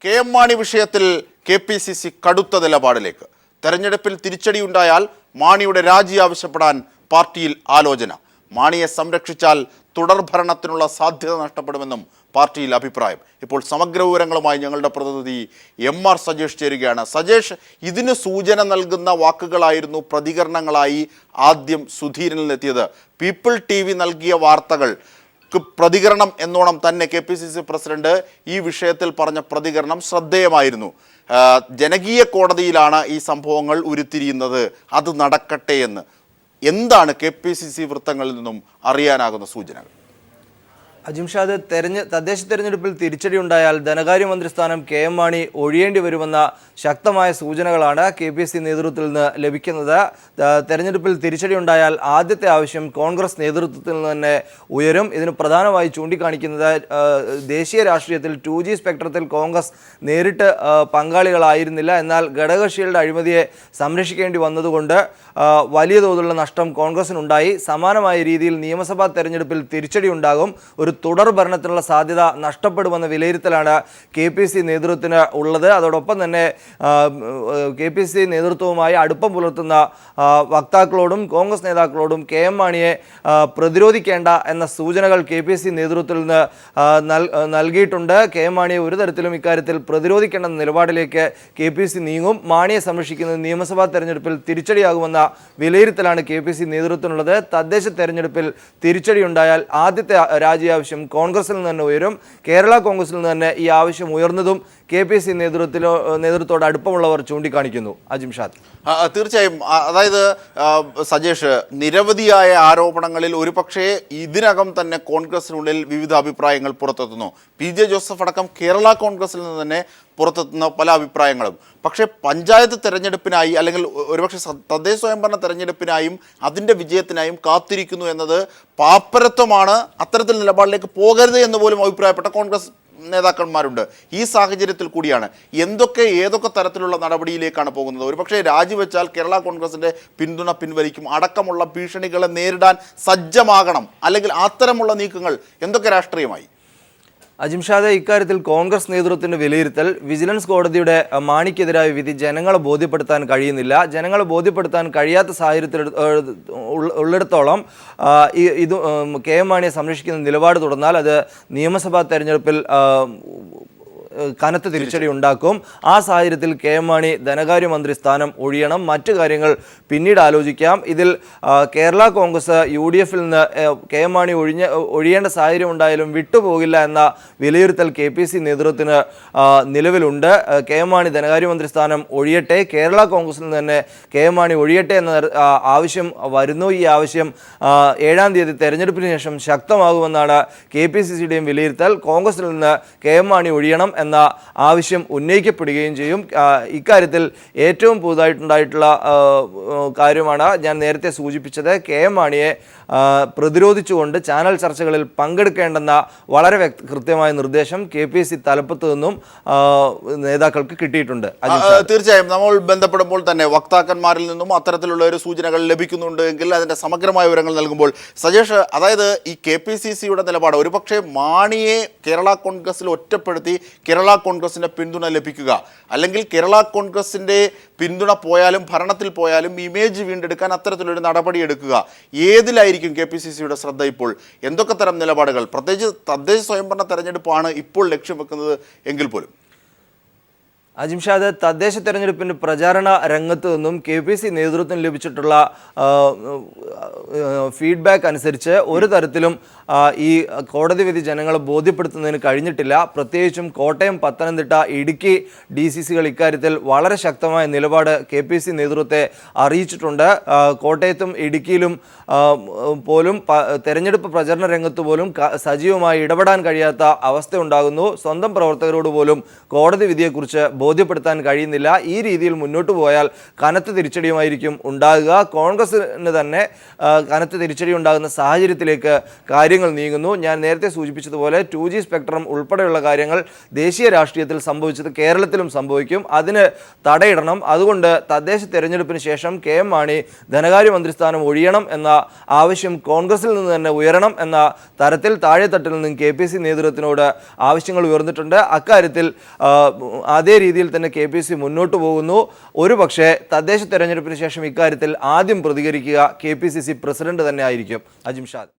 K M. Mani വിഷയത്തിൽ KPCC കടുത്ത നിലപാടിലേക്ക്. തെരഞ്ഞെടുപ്പിൽ തിരിച്ചടിയുണ്ടായാൽ മാണിയുടെ രാജി ആവശ്യപ്പെടാൻ പാർട്ടിയിൽ ആലോചന. മാണിയെ സംരക്ഷിച്ചാൽ തുടർഭരണത്തിനുള്ള സാധ്യത നഷ്ടപ്പെടുമെന്നും പാർട്ടിയിൽ അഭിപ്രായം. ഇപ്പോൾ സമഗ്ര വിവരങ്ങളുമായി ഞങ്ങളുടെ പ്രതിനിധി MR സജേഷ് ചേരുകയാണ്. സജേഷ്, ഇതിന് സൂചന നൽകുന്ന വാക്കുകളായിരുന്നു പ്രതികരണങ്ങളായി ആദ്യം സുധീരനിൽ എത്തിയത്. പീപ്പിൾ TV നൽകിയ വാർത്തകൾ പ്രതികരണം എന്നോണം തന്നെ KPCC പ്രസിഡന്റ് ഈ വിഷയത്തിൽ പറഞ്ഞ പ്രതികരണം ശ്രദ്ധേയമായിരുന്നു. ജനകീയ കോടതിയിലാണ് ഈ സംഭവങ്ങൾ ഉരുത്തിരിയുന്നത്, അത് നടക്കട്ടെ എന്ന്. എന്താണ് KPCC വൃത്തങ്ങളിൽ നിന്നും അറിയാനാകുന്ന സൂചനകൾ? അജിംഷാദ്, തദ്ദേശ തെരഞ്ഞെടുപ്പിൽ തിരിച്ചടി ഉണ്ടായാൽ ധനകാര്യമന്ത്രി സ്ഥാനം KM മാണി ഒഴിയേണ്ടി വരുമെന്ന ശക്തമായ സൂചനകളാണ് KPCC നേതൃത്വത്തിൽ നിന്ന് ലഭിക്കുന്നത്. തെരഞ്ഞെടുപ്പിൽ തിരിച്ചടി ഉണ്ടായാൽ ആദ്യത്തെ ആവശ്യം കോൺഗ്രസ് നേതൃത്വത്തിൽ നിന്ന് തന്നെ ഉയരും. ഇതിന് പ്രധാനമായി ചൂണ്ടിക്കാണിക്കുന്നത് ദേശീയ രാഷ്ട്രീയത്തിൽ 2G സ്പെക്ട്രത്തിൽ കോൺഗ്രസ് നേരിട്ട് പങ്കാളികളായിരുന്നില്ല. എന്നാൽ ഘടകകക്ഷികളുടെ അഴിമതിയെ സംരക്ഷിക്കേണ്ടി വന്നതുകൊണ്ട് വലിയ തോതിലുള്ള നഷ്ടം കോൺഗ്രസിനുണ്ടായി. സമാനമായ രീതിയിൽ നിയമസഭാ തെരഞ്ഞെടുപ്പിൽ തിരിച്ചടി ഉണ്ടാകും. ഒരു തുടർ ഭരണത്തിനുള്ള സാധ്യത നഷ്ടപ്പെടുമെന്ന വിലയിരുത്തലാണ് KPCC നേതൃത്വത്തിന് ഉള്ളത്. അതോടൊപ്പം തന്നെ KPCC നേതൃത്വവുമായി അടുപ്പം പുലർത്തുന്ന വക്താക്കളോടും കോൺഗ്രസ് നേതാക്കളോടും KM മാണിയെ പ്രതിരോധിക്കേണ്ട എന്ന സൂചനകൾ KPCC നേതൃത്വത്തിൽ നിന്ന് നൽകിയിട്ടുണ്ട്. KM മാണിയെ ഒരു തരത്തിലും ഇക്കാര്യത്തിൽ പ്രതിരോധിക്കേണ്ട നിലപാടിലേക്ക് KPCC നീങ്ങും. മാണിയെ സംരക്ഷിക്കുന്നത് നിയമസഭാ തെരഞ്ഞെടുപ്പിൽ തിരിച്ചടിയാകുമെന്ന വിലയിരുത്തലാണ് KPCC നേതൃത്വത്തിനുള്ളത്. തദ്ദേശ തെരഞ്ഞെടുപ്പിൽ തിരിച്ചടി ഉണ്ടായാൽ ആദ്യത്തെ രാജി ആവശ്യം കോൺഗ്രസിൽ നിന്ന് തന്നെ ഉയരും. കേരള കോൺഗ്രസിൽ നിന്ന് തന്നെ ഈ ആവശ്യം ഉയർന്നതും KPCC നേതൃത്വത്തോട് അടുപ്പമുള്ളവർ ചൂണ്ടിക്കാണിക്കുന്നു. അജിംഷാദ്, തീർച്ചയായും. അതായത് സജേഷ്, നിരവധിയായ ആരോപണങ്ങളിൽ ഒരുപക്ഷെ ഇതിനകം തന്നെ കോൺഗ്രസിനുള്ളിൽ വിവിധ അഭിപ്രായങ്ങൾ പുറത്തെത്തുന്നു. PJ ജോസഫ് അടക്കം കേരള കോൺഗ്രസിൽ നിന്ന് തന്നെ പുറത്തെത്തുന്ന പല അഭിപ്രായങ്ങളും. പക്ഷേ പഞ്ചായത്ത് തെരഞ്ഞെടുപ്പിനായി അല്ലെങ്കിൽ ഒരുപക്ഷെ തദ്ദേശ സ്വയംഭരണ തെരഞ്ഞെടുപ്പിനായും അതിൻ്റെ വിജയത്തിനായും കാത്തിരിക്കുന്നു എന്നത് പാപ്പരത്വമാണ്. അത്തരത്തിൽ നിലപാടിലേക്ക് പോകരുത് എന്ന് പോലും അഭിപ്രായപ്പെട്ട കോൺഗ്രസ് നേതാക്കന്മാരുണ്ട്. ഈ സാഹചര്യത്തിൽ കൂടിയാണ് ഏതൊക്കെ തരത്തിലുള്ള നടപടിയിലേക്കാണ് പോകുന്നത്. ഒരുപക്ഷെ രാജിവെച്ചാൽ കേരള കോൺഗ്രസിൻ്റെ പിന്തുണ പിൻവലിക്കും അടക്കമുള്ള ഭീഷണികളെ നേരിടാൻ സജ്ജമാകണം. അല്ലെങ്കിൽ അത്തരമുള്ള നീക്കങ്ങൾ എന്തൊക്കെ രാഷ്ട്രീയമായി? അജിംഷാദ്, ഇക്കാര്യത്തിൽ കോൺഗ്രസ് നേതൃത്വത്തിൻ്റെ വിലയിരുത്തൽ വിജിലൻസ് കോടതിയുടെ മാണിക്കെതിരായ വിധി ജനങ്ങളെ ബോധ്യപ്പെടുത്താൻ കഴിയുന്നില്ല. ജനങ്ങളെ ബോധ്യപ്പെടുത്താൻ കഴിയാത്ത സാഹചര്യത്തിൽ ഉള്ളിടത്തോളം ഇത് KM മാണിയെ സംരക്ഷിക്കുന്ന നിലപാട് തുടർന്നാൽ അത് നിയമസഭാ തെരഞ്ഞെടുപ്പിൽ കനത്ത തിരിച്ചടി ഉണ്ടാക്കും. ആ സാഹചര്യത്തിൽ KM മാണി ധനകാര്യമന്ത്രി സ്ഥാനം ഒഴിയണം. മറ്റു കാര്യങ്ങൾ പിന്നീട് ആലോചിക്കാം. ഇതിൽ കേരള കോൺഗ്രസ് UDFൽ നിന്ന് KM മാണി ഒഴിയേണ്ട സാഹചര്യം ഉണ്ടായാലും വിട്ടുപോകില്ല എന്ന വിലയിരുത്തൽ KPCC നേതൃത്വത്തിന് നിലവിലുണ്ട്. KM മാണി ധനകാര്യമന്ത്രി സ്ഥാനം ഒഴിയട്ടെ, കേരള കോൺഗ്രസിൽ നിന്ന് തന്നെ KM മാണി ഒഴിയട്ടെ എന്ന ആവശ്യം വരുന്നു. ഈ ആവശ്യം 7-ാം തീയതി തെരഞ്ഞെടുപ്പിന് ശേഷം ശക്തമാകുമെന്നാണ് KPCCയുടെയും വിലയിരുത്തൽ. കോൺഗ്രസിൽ നിന്ന് KM മാണി ഒഴിയണം എന്ന ആവശ്യം ഉന്നയിക്കപ്പെടുകയും ചെയ്യും. ഇക്കാര്യത്തിൽ ഏറ്റവും പുതുതായിട്ടുണ്ടായിട്ടുള്ള കാര്യമാണ് ഞാൻ നേരത്തെ സൂചിപ്പിച്ചത്. KM മാണിയെ പ്രതിരോധിച്ചുകൊണ്ട് ചാനൽ ചർച്ചകളിൽ പങ്കെടുക്കേണ്ടെന്ന വളരെ കൃത്യമായ നിർദ്ദേശം KPCC തലപ്പത്ത് നിന്നും നേതാക്കൾക്ക് കിട്ടിയിട്ടുണ്ട്. തീർച്ചയായും നമ്മൾ ബന്ധപ്പെടുമ്പോൾ തന്നെ വക്താക്കന്മാരിൽ നിന്നും അത്തരത്തിലുള്ള ഒരു സൂചനകൾ ലഭിക്കുന്നുണ്ട് എങ്കിൽ അതിൻ്റെ സമഗ്രമായ വിവരങ്ങൾ നൽകുമ്പോൾ സജേഷ്, അതായത് ഈ KPCCയുടെ നിലപാട് ഒരുപക്ഷെ മാണിയെ കേരള കോൺഗ്രസിൽ ഒറ്റപ്പെടുത്തി കേരള കോൺഗ്രസിൻ്റെ പിന്തുണ ലഭിക്കുക, അല്ലെങ്കിൽ കേരള കോൺഗ്രസിൻ്റെ പിന്തുണ പോയാലും ഭരണത്തിൽ പോയാലും ഇമേജ് വീണ്ടെടുക്കാൻ അത്തരത്തിലൊരു നടപടി എടുക്കുക, ഏതിലായിരിക്കും KPCCയുടെ ശ്രദ്ധ ഇപ്പോൾ? എന്തൊക്കെ തരം നിലപാടുകൾ, പ്രത്യേകിച്ച് തദ്ദേശ സ്വയംഭരണ തെരഞ്ഞെടുപ്പാണ് ഇപ്പോൾ ലക്ഷ്യം വെക്കുന്നത് എങ്കിൽ പോലും? അജിംഷാദ്, തദ്ദേശ തെരഞ്ഞെടുപ്പിൻ്റെ പ്രചാരണ രംഗത്ത് നിന്നും KPCC നേതൃത്വം ലഭിച്ചിട്ടുള്ള ഫീഡ്ബാക്ക് അനുസരിച്ച് ഒരു തരത്തിലും ഈ കോടതി വിധി ജനങ്ങളെ ബോധ്യപ്പെടുത്തുന്നതിന് കഴിഞ്ഞിട്ടില്ല. പ്രത്യേകിച്ചും കോട്ടയം, പത്തനംതിട്ട, ഇടുക്കി DCCകൾ ഇക്കാര്യത്തിൽ വളരെ ശക്തമായ നിലപാട് KPCC നേതൃത്വത്തെ അറിയിച്ചിട്ടുണ്ട്. കോട്ടയത്തും ഇടുക്കിയിലും പോലും തെരഞ്ഞെടുപ്പ് പ്രചരണ രംഗത്ത് പോലും സജീവമായി ഇടപെടാൻ കഴിയാത്ത അവസ്ഥ ഉണ്ടാകുന്നു. സ്വന്തം പ്രവർത്തകരോട് പോലും കോടതി വിധിയെക്കുറിച്ച് ബോധ്യപ്പെടുത്താൻ കഴിയുന്നില്ല. ഈ രീതിയിൽ മുന്നോട്ട് പോയാൽ കനത്ത തിരിച്ചടിയുമായിരിക്കും ഉണ്ടാകുക. കോൺഗ്രസിന് തന്നെ കനത്ത തിരിച്ചടി ഉണ്ടാകുന്ന സാഹചര്യത്തിലേക്ക് കാര്യങ്ങൾ നീങ്ങുന്നു. ഞാൻ നേരത്തെ സൂചിപ്പിച്ചതുപോലെ 2G സ്പെക്ട്രം ഉൾപ്പെടെയുള്ള കാര്യങ്ങൾ ദേശീയ രാഷ്ട്രീയത്തിൽ സംഭവിച്ചത് കേരളത്തിലും സംഭവിക്കും. അതിന് തടയിടണം. അതുകൊണ്ട് തദ്ദേശ തെരഞ്ഞെടുപ്പിന് ശേഷം KM മാണി ധനകാര്യമന്ത്രിസ്ഥാനം ഒഴിയണം എന്ന ആവശ്യം കോൺഗ്രസിൽ നിന്ന് തന്നെ ഉയരണം എന്ന തരത്തിൽ താഴെത്തട്ടിൽ നിന്നും KPC നേതൃത്വത്തിനോട് ആവശ്യങ്ങൾ ഉയർന്നിട്ടുണ്ട്. അക്കാര്യത്തിൽ അതേ രീതിയിൽ തന്നെ KPC മുന്നോട്ട് പോകുന്നു. ഒരുപക്ഷെ തദ്ദേശ തെരഞ്ഞെടുപ്പിന് ശേഷം ഇക്കാര്യത്തിൽ ആദ്യം പ്രതികരിക്കുക KPCC പ്രസിഡന്റ് തന്നെ ആയിരിക്കും. അജിംഷാദ്.